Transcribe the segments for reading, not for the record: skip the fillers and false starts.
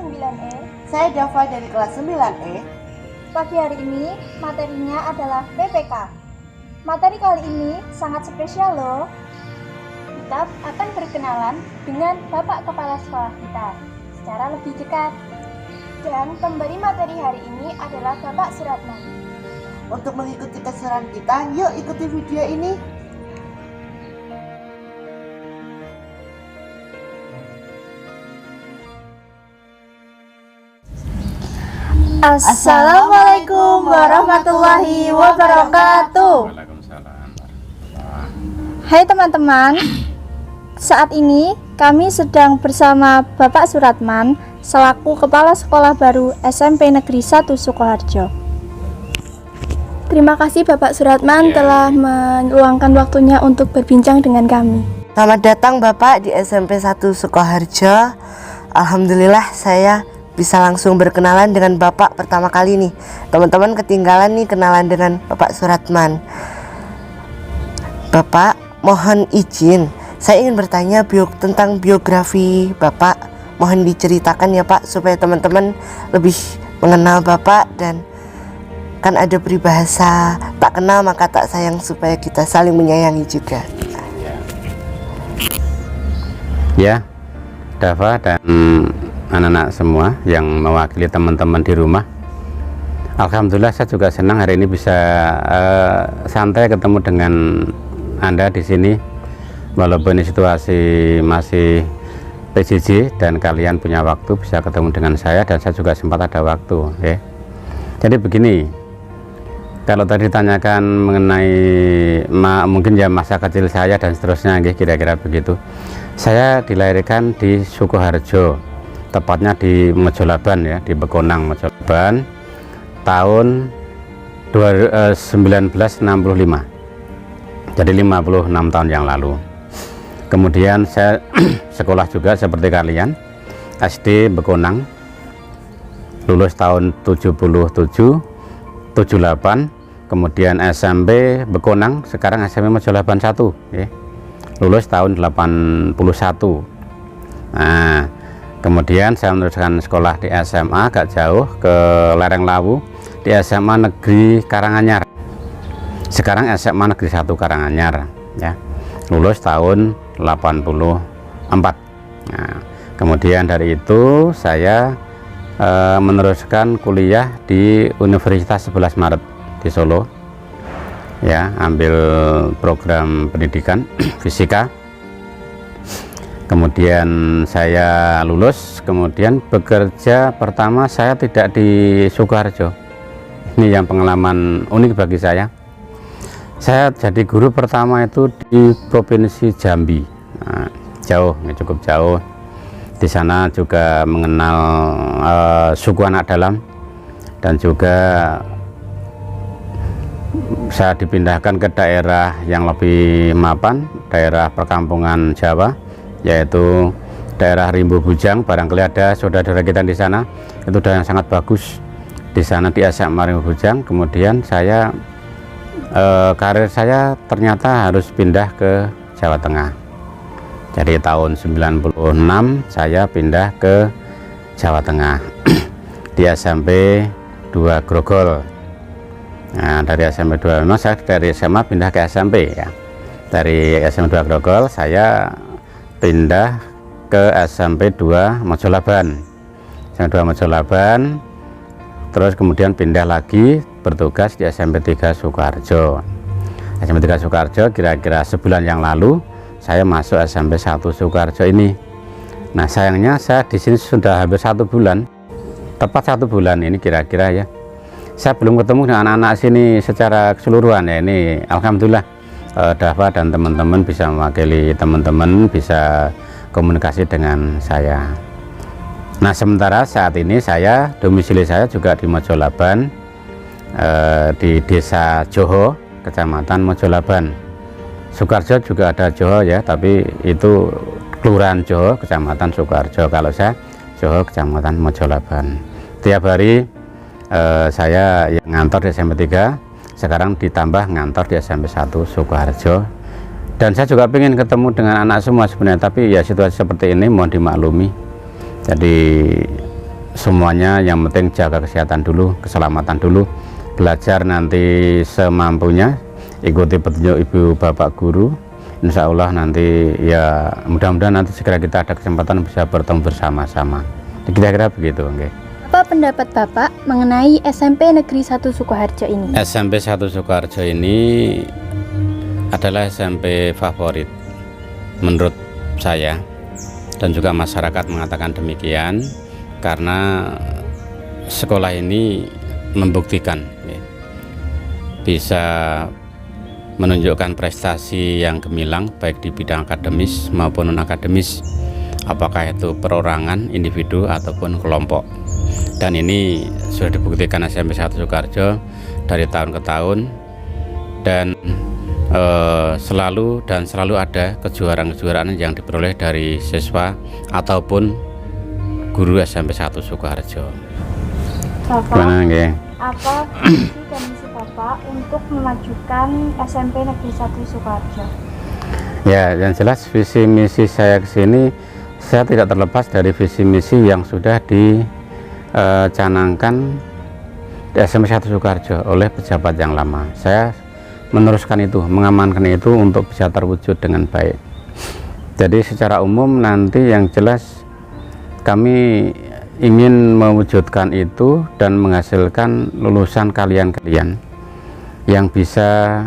9E. Saya Dava dari kelas 9E. Pagi hari ini materinya adalah PPK. Materi kali ini sangat spesial loh. Kita akan berkenalan dengan Bapak Kepala Sekolah kita secara lebih dekat. Dan pemberi materi hari ini adalah Bapak Suratman. Untuk mengikuti keseruan kita, yuk ikuti video ini. Assalamualaikum warahmatullahi wabarakatuh. Waalaikumsalam. Hai teman-teman, saat ini kami sedang bersama Bapak Suratman selaku Kepala Sekolah Baru SMP Negeri 1 Sukoharjo. Terima kasih Bapak Suratman telah meluangkan waktunya untuk berbincang dengan kami. Selamat datang Bapak di SMP 1 Sukoharjo. Alhamdulillah saya bisa langsung berkenalan dengan Bapak pertama kali nih. Teman-teman ketinggalan nih kenalan dengan Bapak Suratman. Bapak, mohon izin, saya ingin bertanya tentang biografi Bapak. Mohon diceritakan ya Pak, supaya teman-teman lebih mengenal Bapak. Dan kan ada peribahasa, tak kenal maka tak sayang, supaya kita saling menyayangi juga. Ya, Dava dan anak-anak semua yang mewakili teman-teman di rumah, alhamdulillah saya juga senang hari ini bisa santai ketemu dengan Anda di sini, walaupun ini situasi masih PJJ dan kalian punya waktu bisa ketemu dengan saya, dan saya juga sempat ada waktu ya. Jadi begini, kalau tadi ditanyakan mengenai mungkin ya masa kecil saya dan seterusnya, kira-kira begitu. Saya dilahirkan di Sukoharjo, tepatnya di Mojolaban ya, di Bekonang Mojolaban, tahun 1965. Jadi 56 tahun yang lalu. Kemudian saya sekolah juga seperti kalian, SD Bekonang, lulus tahun 77, 78, kemudian SMP Bekonang, sekarang SMP Mojolaban 1 ya. Lulus tahun 81. Nah, kemudian saya meneruskan sekolah di SMA agak jauh ke Lereng Lawu, di SMA Negeri Karanganyar. Sekarang SMA Negeri 1 Karanganyar ya. Lulus tahun 84. Nah, kemudian dari itu saya meneruskan kuliah di Universitas 11 Maret di Solo ya, ambil program pendidikan fisika. Kemudian saya lulus, kemudian bekerja pertama saya tidak di Sukoharjo. Ini yang pengalaman unik bagi saya. Saya jadi guru pertama itu di Provinsi Jambi. Nah, jauh, cukup jauh. Di sana juga mengenal suku anak dalam, dan juga saya dipindahkan ke daerah yang lebih mapan, daerah perkampungan Jawa, yaitu daerah Rimbo Bujang. Barangkali ada saudara-saudara kita di sana, itu daerah yang sangat bagus. Di sana di SMA Rimbo Bujang. Kemudian saya karir saya ternyata harus pindah ke Jawa Tengah. Jadi tahun 96 saya pindah ke Jawa Tengah di SMP 2 Grogol. Nah, dari SMP 2, memang saya dari SMA pindah ke SMP ya. Dari SMP 2 Grogol saya pindah ke SMP 2 Mojolaban. SMP 2 Mojolaban, terus kemudian pindah lagi bertugas di SMP 3 Sukoharjo. SMP 3 Sukoharjo kira-kira sebulan yang lalu saya masuk SMP 1 Sukoharjo ini. Nah, sayangnya saya di sini sudah hampir 1 bulan, tepat 1 bulan ini kira-kira ya. Saya belum ketemu dengan anak-anak sini secara keseluruhan ya. Ini alhamdulillah Dava dan teman-teman bisa mewakili teman-teman, bisa komunikasi dengan saya. Nah, sementara saat ini saya domisili saya juga di Mojolaban, di Desa Joho, Kecamatan Mojolaban. Sukoharjo juga ada Joho ya, tapi itu Kelurahan Joho, Kecamatan Sukoharjo. Kalau saya Joho, Kecamatan Mojolaban. Tiap hari saya yang ngantor di SMP 3, sekarang ditambah ngantor di SMP 1 Sukoharjo. Dan saya juga ingin ketemu dengan anak semua sebenarnya, tapi ya situasi seperti ini mohon dimaklumi. Jadi semuanya yang penting jaga kesehatan dulu, keselamatan dulu, belajar nanti semampunya, ikuti petunjuk ibu bapak guru. Insya Allah nanti ya mudah-mudahan nanti segera kita ada kesempatan bisa bertemu bersama-sama. Kira-kira begitu. Okay. Apa pendapat Bapak mengenai SMP Negeri 1 Sukoharjo ini? SMP 1 Sukoharjo ini adalah SMP favorit menurut saya, dan juga masyarakat mengatakan demikian karena sekolah ini membuktikan ya, bisa menunjukkan prestasi yang gemilang baik di bidang akademis maupun non akademis, apakah itu perorangan, individu ataupun kelompok. Dan ini sudah dibuktikan SMP 1 Sukoharjo dari tahun ke tahun, dan selalu ada kejuaraan-kejuaraan yang diperoleh dari siswa ataupun guru SMP 1 Sukoharjo. Apa visi dan misi Bapak untuk memajukan SMP Negeri 1 Sukoharjo? Ya, yang jelas visi misi saya ke sini, saya tidak terlepas dari visi misi yang sudah dicanangkan di SMP 1 Sukoharjo oleh pejabat yang lama. Saya meneruskan itu, mengamankan itu untuk bisa terwujud dengan baik. Jadi secara umum nanti yang jelas kami ingin mewujudkan itu dan menghasilkan lulusan kalian-kalian yang bisa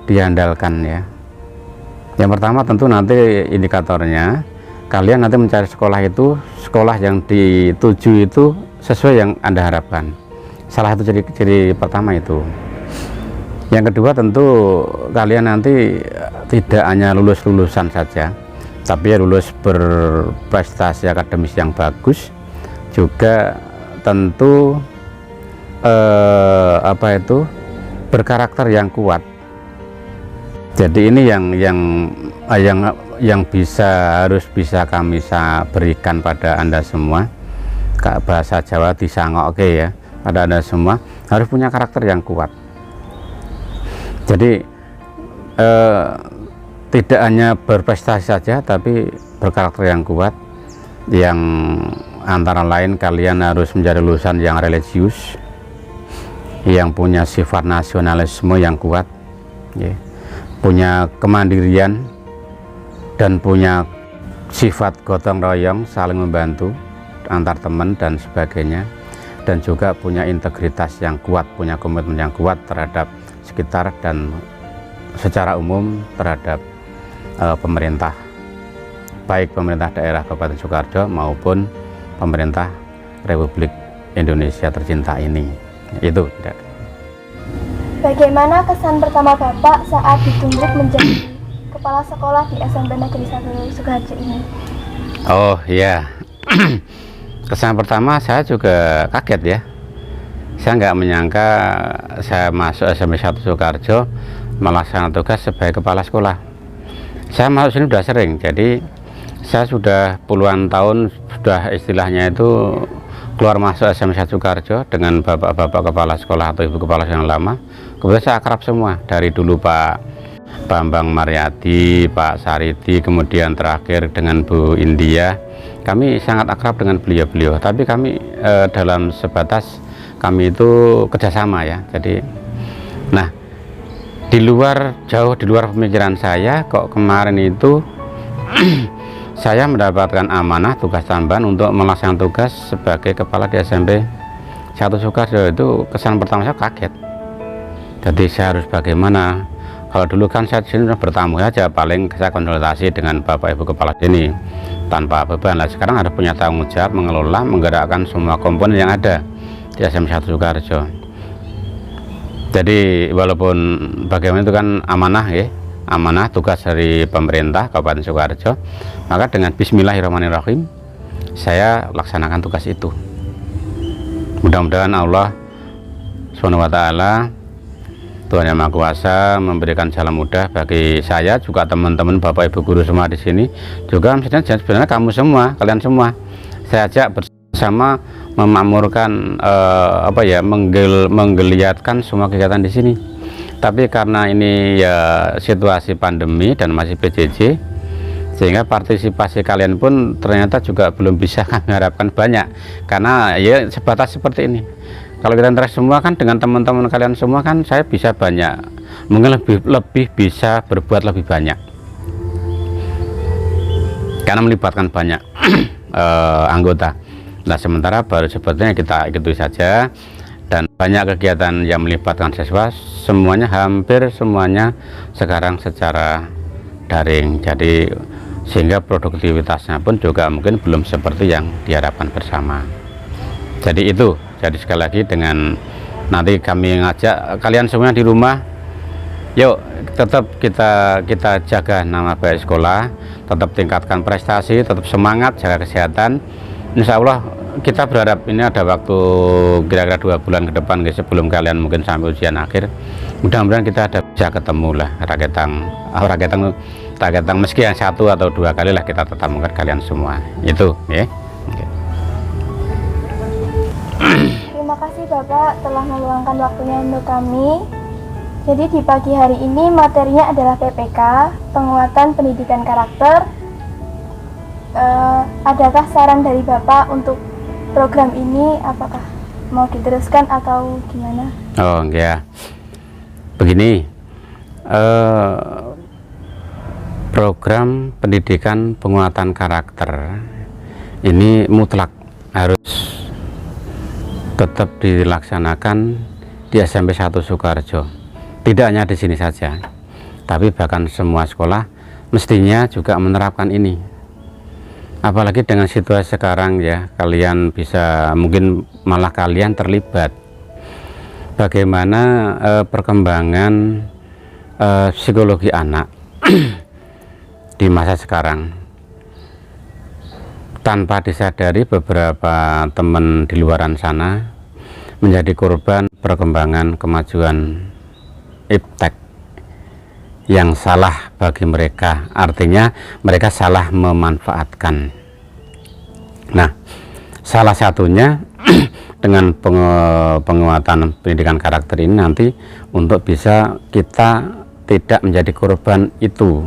diandalkan ya. Yang pertama tentu nanti indikatornya kalian nanti mencari sekolah itu, sekolah yang dituju itu sesuai yang Anda harapkan. Salah satu ciri pertama itu. Yang kedua tentu kalian nanti tidak hanya lulusan saja, tapi lulus berprestasi akademis yang bagus, juga tentu berkarakter yang kuat. Jadi ini yang harus bisa kami berikan pada Anda semua. Bahasa Jawa disangok ya, pada Anda semua harus punya karakter yang kuat. Jadi tidak hanya berprestasi saja, tapi berkarakter yang kuat, yang antara lain kalian harus menjadi lulusan yang religius, yang punya sifat nasionalisme yang kuat ya, punya kemandirian dan punya sifat gotong royong, saling membantu antar teman dan sebagainya, dan juga punya integritas yang kuat, punya komitmen yang kuat terhadap sekitar dan secara umum terhadap pemerintah, baik pemerintah daerah Kabupaten Sukoharjo maupun pemerintah Republik Indonesia tercinta ini. Itu tidak. Bagaimana kesan pertama Bapak saat ditunjuk menjadi kepala sekolah di SMP Negeri 1 Sukoharjo ini? Oh iya, kesan pertama saya juga kaget ya. Saya nggak menyangka saya masuk SMP 1 Sukoharjo melaksanakan tugas sebagai kepala sekolah. Saya masuk sini sudah sering, jadi saya sudah puluhan tahun sudah istilahnya itu keluar masuk SMP 1 Sukoharjo dengan bapak-bapak kepala sekolah atau ibu kepala yang lama. Kemudian saya akrab semua, dari dulu Pak Bambang Mariadi, Pak Saridi, kemudian terakhir dengan Bu India. Kami sangat akrab dengan beliau-beliau, tapi kami dalam sebatas kami itu kerjasama ya. Jadi nah jauh di luar pemikiran saya kok kemarin itu saya mendapatkan amanah tugas tambahan untuk melaksanakan tugas sebagai kepala di SMP 1 Sukoharjo. Itu kesan pertama saya kaget. Jadi saya harus bagaimana? Kalau dulu kan saya di sini bertamu saja, paling saya konsultasi dengan bapak ibu kepala sini tanpa beban. Lah sekarang ada punya tanggung jawab mengelola, menggerakkan semua komponen yang ada di SMP 1 Sukoharjo. Jadi walaupun bagaimana itu kan amanah ya, amanah tugas dari pemerintah Kabupaten Sukoharjo, maka dengan Bismillahirrahmanirrahim saya laksanakan tugas itu. Mudah-mudahan Allah SWT, Tuhan Yang Maha Kuasa, memberikan jalan mudah bagi saya, juga teman-teman Bapak Ibu guru semua di sini, juga sebenarnya kamu semua, kalian semua saya ajak bersama memakmurkan menggeliatkan semua kegiatan di sini. Tapi karena ini ya situasi pandemi dan masih PJJ, sehingga partisipasi kalian pun ternyata juga belum bisa kami harapkan banyak, karena ya sebatas seperti ini. Kalau kita interaksi semua kan dengan teman-teman kalian semua kan, saya bisa banyak, mungkin lebih bisa berbuat lebih banyak karena melibatkan banyak anggota. Nah, sementara baru sepertinya kita ikuti saja, dan banyak kegiatan yang melibatkan siswa, semuanya hampir semuanya sekarang secara daring, jadi sehingga produktivitasnya pun juga mungkin belum seperti yang diharapkan bersama. Jadi itu, jadi sekali lagi dengan nanti kami ngajak kalian semua di rumah, yuk tetap kita jaga nama baik sekolah, tetap tingkatkan prestasi, tetap semangat, jaga kesehatan. Insya Allah kita berharap ini ada waktu kira-kira 2 bulan ke depan guys, sebelum kalian mungkin sampai ujian akhir, mudah-mudahan kita ada bisa ketemu lah raketang meski yang 1 atau 2 kali lah kita tetap mengangkat kalian semua itu ya. Terima kasih Bapak telah meluangkan waktunya untuk kami. Jadi di pagi hari ini materinya adalah PPK, penguatan pendidikan karakter. Adakah saran dari Bapak untuk program ini, apakah mau diteruskan atau gimana? Oh ya, begini, program pendidikan penguatan karakter ini mutlak harus tetap dilaksanakan di SMP 1 Sukoharjo. Tidak hanya di sini saja, tapi bahkan semua sekolah mestinya juga menerapkan ini. Apalagi dengan situasi sekarang ya, kalian bisa mungkin malah kalian terlibat. Bagaimana perkembangan psikologi anak di masa sekarang. Tanpa disadari beberapa teman di luaran sana menjadi korban perkembangan kemajuan iptek yang salah bagi mereka, artinya mereka salah memanfaatkan. Nah, salah satunya dengan penguatan pendidikan karakter ini nanti untuk bisa kita tidak menjadi korban itu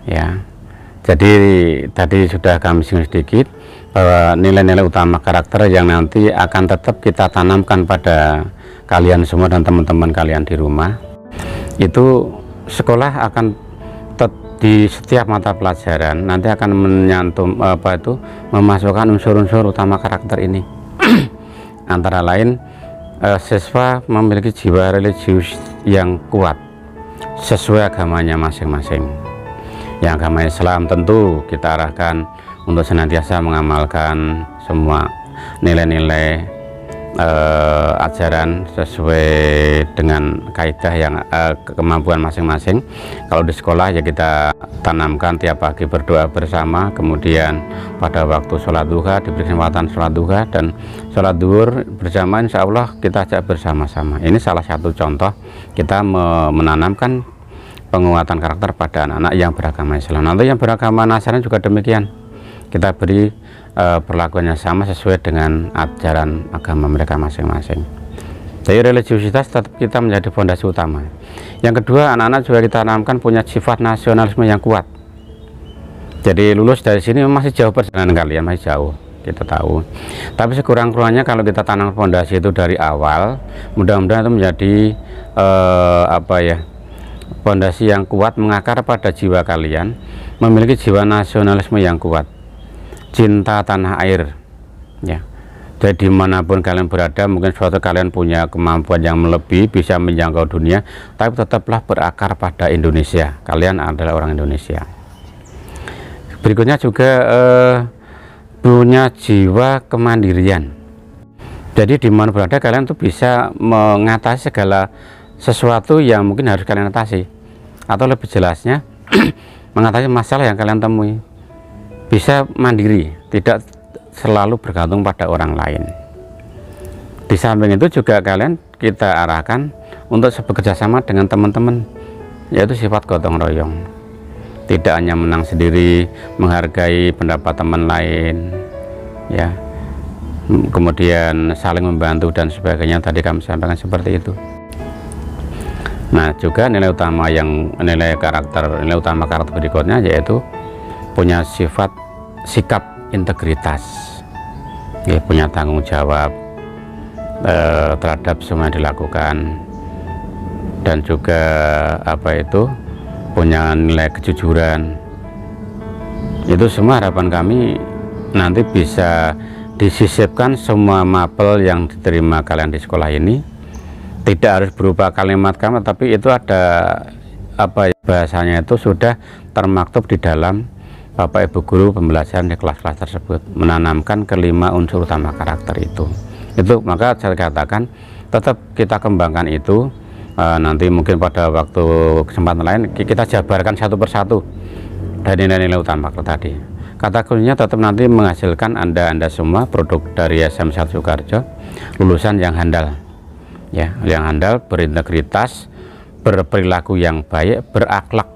ya. Jadi tadi sudah kami singgung sedikit bahwa nilai-nilai utama karakter yang nanti akan tetap kita tanamkan pada kalian semua dan teman-teman kalian di rumah, itu sekolah akan di setiap mata pelajaran nanti akan menyantum memasukkan unsur-unsur utama karakter ini. Antara lain siswa memiliki jiwa religius yang kuat sesuai agamanya masing-masing. Yang agama Islam tentu kita arahkan untuk senantiasa mengamalkan semua nilai-nilai ajaran sesuai dengan kaidah yang kemampuan masing-masing. Kalau di sekolah ya kita tanamkan tiap pagi berdoa bersama, kemudian pada waktu sholat duha diberi kesempatan sholat duha, dan sholat duhur bersama insya Allah kita ajak bersama-sama. Ini salah satu contoh kita menanamkan penguatan karakter pada anak-anak yang beragama Islam. Nanti yang beragama Nasrani juga demikian, kita beri perlakuannya sama sesuai dengan ajaran agama mereka masing-masing. Jadi religiusitas tetap kita menjadi fondasi utama. Yang kedua, anak-anak juga kita tanamkan punya sifat nasionalisme yang kuat. Jadi lulus dari sini masih jauh perjalanan kalian, masih jauh, kita tahu. Tapi sekurang-kurangnya kalau kita tanam fondasi itu dari awal, mudah-mudahan itu menjadi fondasi yang kuat mengakar pada jiwa kalian, memiliki jiwa nasionalisme yang kuat, cinta tanah air ya. Jadi dimanapun kalian berada, mungkin suatu kalian punya kemampuan yang melebihi, bisa menjangkau dunia, tapi tetaplah berakar pada Indonesia. Kalian adalah orang Indonesia. Berikutnya juga punya jiwa kemandirian. Jadi dimana berada kalian tuh bisa mengatasi segala sesuatu yang mungkin harus kalian atasi, atau lebih jelasnya mengatasi masalah yang kalian temui. Bisa mandiri, tidak selalu bergantung pada orang lain. Di samping itu juga kalian kita arahkan untuk bekerja sama dengan teman-teman, yaitu sifat gotong royong. Tidak hanya menang sendiri, menghargai pendapat teman lain ya, kemudian saling membantu dan sebagainya. Tadi kami sampaikan seperti itu. Nah, juga nilai utama karakter berikutnya yaitu punya sifat sikap integritas, ya, punya tanggung jawab terhadap semua yang dilakukan, dan juga punya nilai kejujuran. Itu semua harapan kami nanti bisa disisipkan semua mapel yang diterima kalian di sekolah ini. Tidak harus berupa kalimat-kalimat, tapi itu ada bahasanya itu sudah termaktub di dalam Bapak Ibu guru pembelajaran di kelas-kelas tersebut, menanamkan kelima unsur utama karakter itu. Maka saya katakan tetap kita kembangkan itu. Nanti mungkin pada waktu kesempatan lain kita jabarkan satu persatu dari nilai-nilai utama tadi. Kata kuncinya tetap nanti menghasilkan anda semua produk dari SM1 Sukoharjo, lulusan yang handal, ya, yang handal, berintegritas, berperilaku yang baik, berakhlak,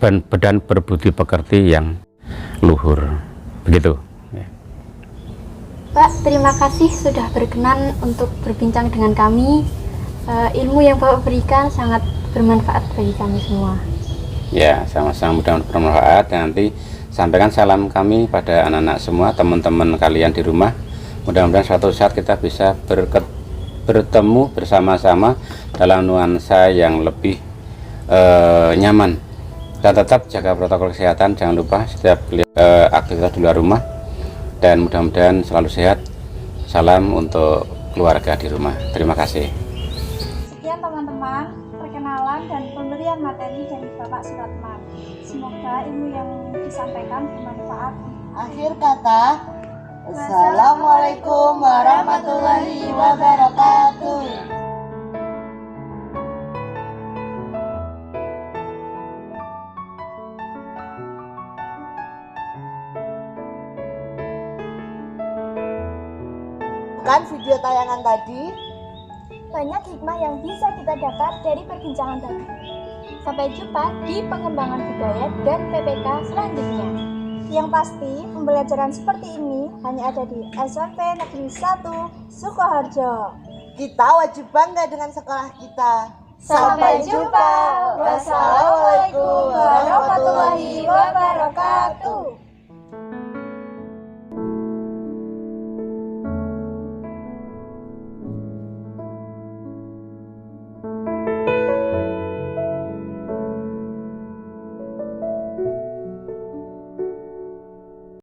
dan berbudi pekerti yang luhur. Begitu. Pak, terima kasih sudah berkenan untuk berbincang dengan kami. Ilmu yang Bapak berikan sangat bermanfaat bagi kami semua. Ya, sama-sama, mudah-mudahan bermanfaat. Dan nanti sampaikan salam kami pada anak-anak semua, teman-teman kalian di rumah. Mudah-mudahan suatu saat kita bisa bertemu bersama-sama dalam nuansa yang lebih nyaman. Dan tetap jaga protokol kesehatan, jangan lupa setiap aktivitas di luar rumah. Dan mudah-mudahan selalu sehat. Salam untuk keluarga di rumah. Terima kasih. Sekian teman-teman, perkenalan dan pemberian materi dari Bapak Suratman. Semoga ilmu yang disampaikan bermanfaat. Akhir kata, Assalamualaikum warahmatullahi wabarakatuh. Kan video tayangan tadi, Banyak hikmah yang bisa kita dapat dari perbincangan tadi. Sampai jumpa di pengembangan budaya dan PPK selanjutnya. Yang pasti, pembelajaran seperti ini hanya ada di SMP Negeri 1 Sukoharjo. kita wajib bangga dengan sekolah kita. Sampai jumpa. Wassalamualaikum warahmatullahi wabarakatuh.